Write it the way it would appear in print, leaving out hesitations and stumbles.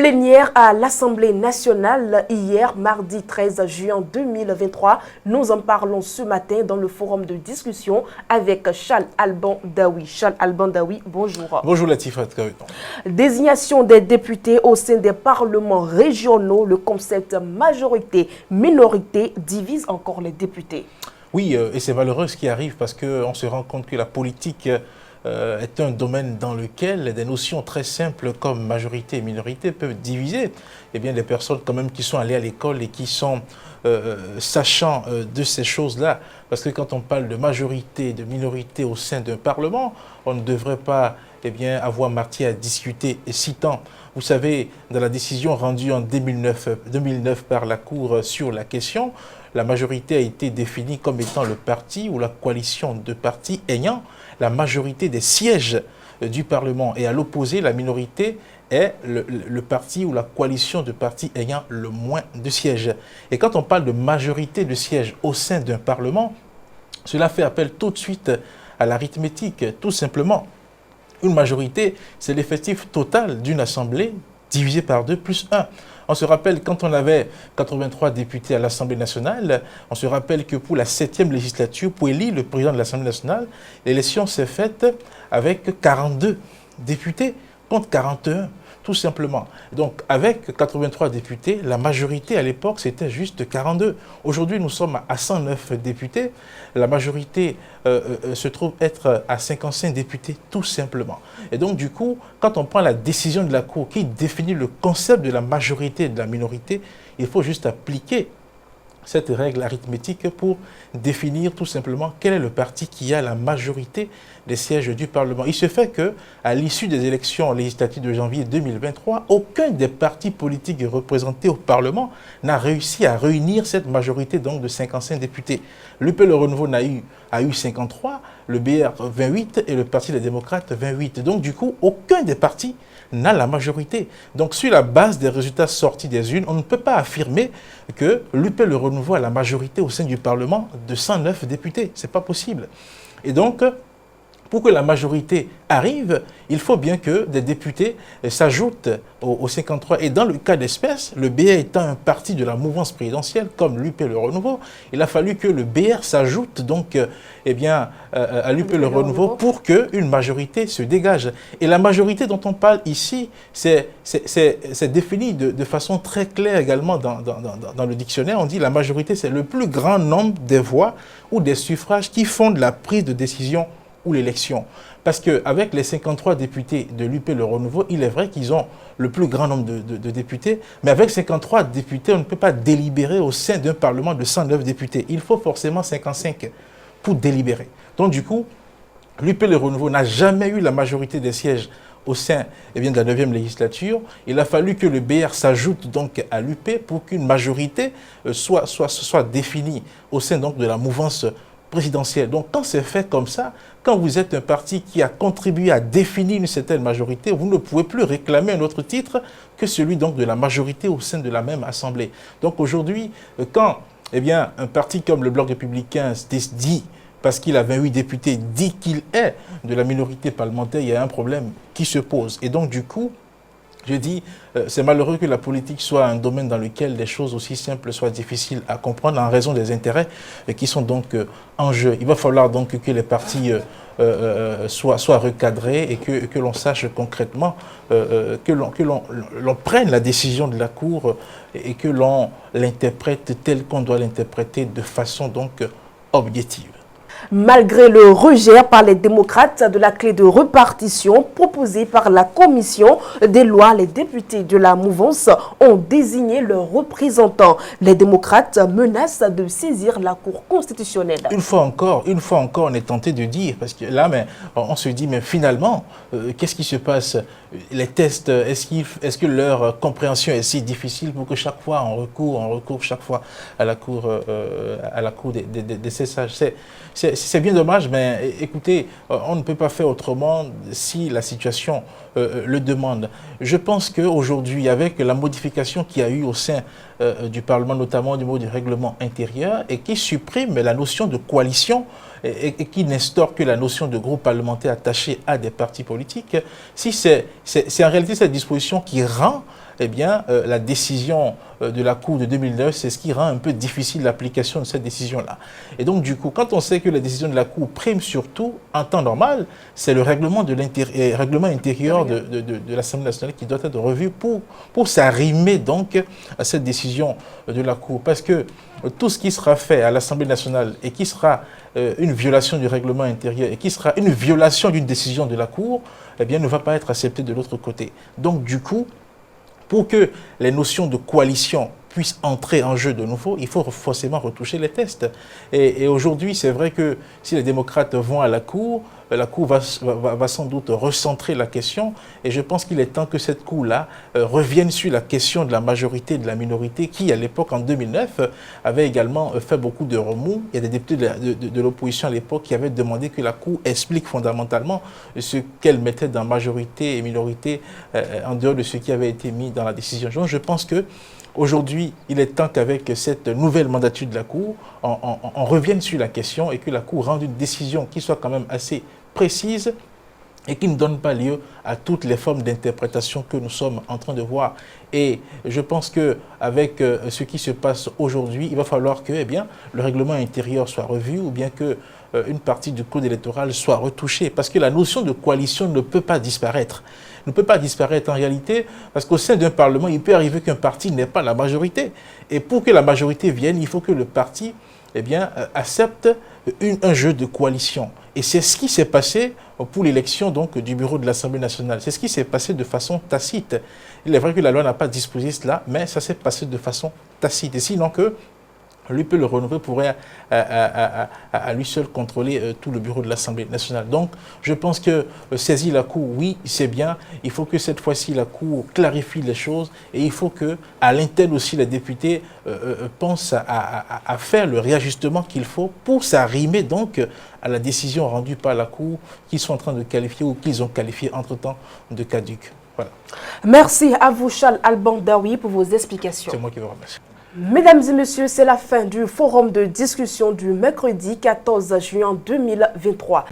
Plénière à l'Assemblée nationale hier, mardi 13 juin 2023. Nous en parlons ce matin dans le forum de discussion avec Charles Alban Daoui. Charles Alban Daoui, bonjour. Bonjour Latifat. Désignation des députés au sein des parlements régionaux. Le concept majorité-minorité divise encore les députés. Oui, et c'est malheureux ce qui arrive parce qu'on se rend compte que la politique est un domaine dans lequel des notions très simples comme majorité et minorité peuvent diviser des personnes quand même qui sont allées à l'école et qui sont sachant de ces choses-là. Parce que quand on parle de majorité, de minorité au sein d'un parlement, on ne devrait pas avoir matière à discuter et citant. Vous savez, dans la décision rendue en 2009 par la Cour sur la question, la majorité a été définie comme étant le parti ou la coalition de partis ayant la majorité des sièges du Parlement. Et à l'opposé, la minorité est le parti ou la coalition de partis ayant le moins de sièges. Et quand on parle de majorité de sièges au sein d'un Parlement, cela fait appel tout de suite à l'arithmétique. Tout simplement, une majorité, c'est l'effectif total d'une assemblée divisé par 2 plus 1. On se rappelle, quand on avait 83 députés à l'Assemblée nationale, on se rappelle que pour la 7e législature, pour élire le président de l'Assemblée nationale, l'élection s'est faite avec 42 députés contre 41, tout simplement. Donc, avec 83 députés, la majorité à l'époque, c'était juste 42. Aujourd'hui, nous sommes à 109 députés. La majorité se trouve être à 55 députés, tout simplement. Et donc, du coup, quand on prend la décision de la Cour qui définit le concept de la majorité et de la minorité, il faut juste appliquer cette règle arithmétique pour définir tout simplement quel est le parti qui a la majorité des sièges du Parlement. Il se fait qu'à l'issue des élections législatives de janvier 2023, aucun des partis politiques représentés au Parlement n'a réussi à réunir cette majorité donc de 55 députés. L'UP Le Renouveau a eu 53, le BR 28 et le Parti des démocrates 28. Donc du coup, aucun des partis n'a la majorité. Donc sur la base des résultats sortis des urnes, on ne peut pas affirmer que l'UP Le Renouveau a la majorité au sein du Parlement de 109 députés. Ce n'est pas possible. Et donc, pour que la majorité arrive, il faut bien que des députés s'ajoutent aux 53. Et dans le cas d'espèce, le BR étant un parti de la mouvance présidentielle, comme l'UP Le Renouveau, il a fallu que le BR s'ajoute donc à l'UP Le Renouveau pour qu'une majorité se dégage. Et la majorité dont on parle ici, c'est défini de façon très claire également dans le dictionnaire. On dit la majorité, c'est le plus grand nombre des voix ou des suffrages qui fondent la prise de décision ou l'élection. Parce qu'avec les 53 députés de l'UP Le Renouveau, il est vrai qu'ils ont le plus grand nombre de députés, mais avec 53 députés, on ne peut pas délibérer au sein d'un Parlement de 109 députés. Il faut forcément 55 pour délibérer. Donc du coup, l'UP Le Renouveau n'a jamais eu la majorité des sièges au sein de la 9e législature. Il a fallu que le BR s'ajoute donc à l'UP pour qu'une majorité soit définie au sein donc de la mouvance présidentielle. Donc quand c'est fait comme ça, quand vous êtes un parti qui a contribué à définir une certaine majorité, vous ne pouvez plus réclamer un autre titre que celui donc de la majorité au sein de la même assemblée. Donc aujourd'hui, quand un parti comme le Bloc républicain dit, parce qu'il a 28 députés, dit qu'il est de la minorité parlementaire, il y a un problème qui se pose. Et donc du coup, je dis, c'est malheureux que la politique soit un domaine dans lequel des choses aussi simples soient difficiles à comprendre en raison des intérêts qui sont donc en jeu. Il va falloir donc que les partis soient recadrés et que l'on sache concrètement, que l'on prenne la décision de la Cour et que l'on l'interprète telle qu'on doit l'interpréter de façon donc objective. Malgré le rejet par les démocrates de la clé de répartition proposée par la commission des lois, les députés de la mouvance ont désigné leurs représentants. Les démocrates menacent de saisir la Cour constitutionnelle. Une fois encore, on est tenté de dire, parce que là, on se dit, mais finalement, qu'est-ce qui se passe? Les tests, est-ce que leur compréhension est si difficile pour que chaque fois on recourt chaque fois à la Cour des sages? C'est bien dommage, mais écoutez, on ne peut pas faire autrement si la situation le demande. Je pense qu'aujourd'hui, avec la modification qu'il y a eu au sein du Parlement, notamment au niveau du règlement intérieur, et qui supprime la notion de coalition et qui n'instaure que la notion de groupe parlementaire attaché à des partis politiques, si c'est en réalité cette disposition qui rend eh bien, la décision de la Cour de 2009, c'est ce qui rend un peu difficile l'application de cette décision-là. Et donc, du coup, quand on sait que la décision de la Cour prime surtout, en temps normal, c'est le règlement intérieur de l'Assemblée nationale qui doit être revu pour s'arrimer donc à cette décision de la Cour. Parce que tout ce qui sera fait à l'Assemblée nationale et qui sera une violation du règlement intérieur et qui sera une violation d'une décision de la Cour, eh bien, ne va pas être accepté de l'autre côté. Donc, du coup, pour que les notions de coalition puissent entrer en jeu de nouveau, il faut forcément retoucher les tests. Et aujourd'hui, c'est vrai que si les démocrates vont à la Cour va sans doute recentrer la question. Et je pense qu'il est temps que cette Cour-là revienne sur la question de la majorité et de la minorité qui, à l'époque, en 2009, avait également fait beaucoup de remous. Il y a des députés de l'opposition à l'époque qui avaient demandé que la Cour explique fondamentalement ce qu'elle mettait dans majorité et minorité en dehors de ce qui avait été mis dans la décision. Donc, je pense que aujourd'hui, il est temps qu'avec cette nouvelle mandature de la Cour, on revienne sur la question et que la Cour rende une décision qui soit quand même assez précise et qui ne donne pas lieu à toutes les formes d'interprétation que nous sommes en train de voir. Et je pense qu'avec ce qui se passe aujourd'hui, il va falloir que le règlement intérieur soit revu ou bien que une partie du code électoral soit retouchée. Parce que la notion de coalition ne peut pas disparaître. Ne peut pas disparaître en réalité, parce qu'au sein d'un Parlement, il peut arriver qu'un parti n'ait pas la majorité. Et pour que la majorité vienne, il faut que le parti accepte un jeu de coalition. Et c'est ce qui s'est passé pour l'élection du bureau de l'Assemblée nationale. C'est ce qui s'est passé de façon tacite. Il est vrai que la loi n'a pas disposé cela, mais ça s'est passé de façon tacite. Et sinon que lui peut le renouveler, pourrait à lui seul contrôler tout le bureau de l'Assemblée nationale. Donc, je pense que saisir la Cour, oui, c'est bien. Il faut que cette fois-ci, la Cour clarifie les choses et il faut qu'à l'interne aussi, les députés pensent à faire le réajustement qu'il faut pour s'arrimer donc à la décision rendue par la Cour qu'ils sont en train de qualifier ou qu'ils ont qualifié entre-temps de caduque. Voilà. Merci à vous, Charles Alban Daoui, pour vos explications. C'est moi qui vous remercie. Mesdames et messieurs, c'est la fin du forum de discussion du mercredi 14 juin 2023.